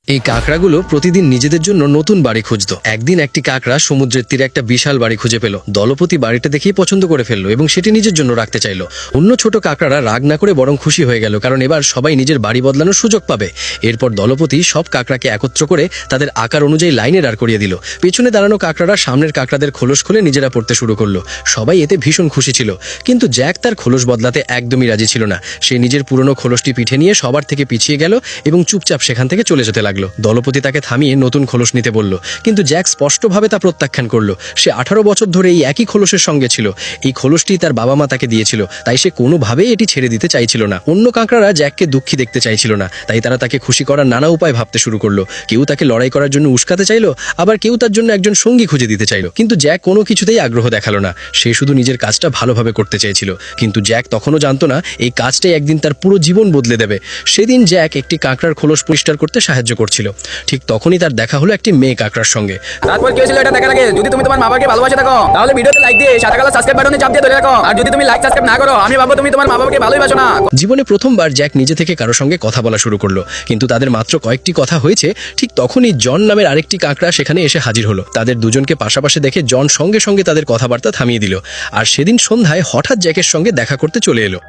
এই কাঁকড়াগুলো প্রতিদিন নিজেদের জন্য নতুন বাড়ি খুঁজত। একদিন একটি কাঁকড়া সমুদ্রের তীরে একটা বিশাল বাড়ি খুঁজে পেল। দলপতি বাড়িটা দেখেই পছন্দ করে ফেললো এবং সেটি নিজের জন্য রাখতে চাইলো। অন্য ছোট কাঁকড়ারা রাগ না করে বরং খুশি হয়ে গেল, কারণ এবার সবাই নিজের বাড়ি বদলানোর সুযোগ পাবে। এরপর দলপতি সব কাঁকড়াকে একত্র করে তাদের আকার অনুযায়ী লাইনে দাঁড় করিয়ে দিল। পেছনে দাঁড়ানো কাঁকড়ারা সামনের কাঁকড়াদের খোলস খুলে নিজেরা পড়তে শুরু করলো। সবাই এতে ভীষণ খুশি ছিল, কিন্তু জ্যাক তার খোলস বদলাতে একদমই রাজি ছিল না। সে নিজের পুরনো খোলসটি পিঠে নিয়ে সবার থেকে পিছিয়ে গেল এবং চুপচাপ সেখান থেকে চলে যেতে লাগলো। দলপতি তাকে থামিয়ে নতুন খোলস নিতে বলল, কিন্তু জ্যাক স্পষ্টভাবে তা প্রত্যাখ্যান করলো। সে 18 বছর ধরে এই একই খোলসের সঙ্গে ছিল। এই খোলসটি তার বাবা মা তাকে দিয়েছিল, তাই সে কোনোভাবেই এটি ছেড়ে দিতে চাইছিল না। অন্য কাঁকড়ারা জ্যাককে দুঃখী দেখতে চাইছিল না, তাই তারা তাকে খুশি করার নানা উপায় ভাবতে শুরু করলো। কেউ তাকে লড়াই করার জন্য উস্কাতে চাইলো, আবার কেউ তার জন্য একজন সঙ্গী খুঁজে দিতে চাইলো। কিন্তু জ্যাক কোনো কিছুতেই আগ্রহ দেখালো না। সে শুধু নিজের কাজটা ভালোভাবে করতে চেয়েছিল। কিন্তু জ্যাক তখনও জানতো না এই কাজটাই একদিন তার পুরো জীবন বদলে দেবে। সেদিন জ্যাক একটি কাঁকড়ার খোলস পরিষ্কার করতে সাহায্য করছিল। ঠিক তখনই তার দেখা হলো একটি মেয়ে কাঁকড়ার সঙ্গে। তারপর কি হয়েছিল এটা দেখার আগে যদি তুমি তোমার মা-বাবাকে ভালোবাসে থাকো তাহলে ভিডিওতে লাইক দিয়ে সাদা কালো সাবস্ক্রাইব বাটনে চাপ দিয়ে ধরে রাখো। আর যদি তুমি লাইক সাবস্ক্রাইব না করো আমি ভাববো তুমি তোমার মা-বাবাকে ভালোবাসো না। জীবনে প্রথমবার জ্যাক নিজে থেকে কারো সঙ্গে কথা বলা শুরু করলো, কিন্তু তাদের মাত্র কয়েকটি কথা হয়েছে। ঠিক তখনই জন নামের আরেকটি কাঁকড়া সেখানে এসে হাজির হলো। তাদের দুজনকে পাশাপাশি দেখে জন সঙ্গে সঙ্গে তাদের কথাবার্তা থামিয়ে দিল। আর সেদিন সন্ধ্যায় হঠাৎ জ্যাকের সঙ্গে দেখা করতে চলে এলো।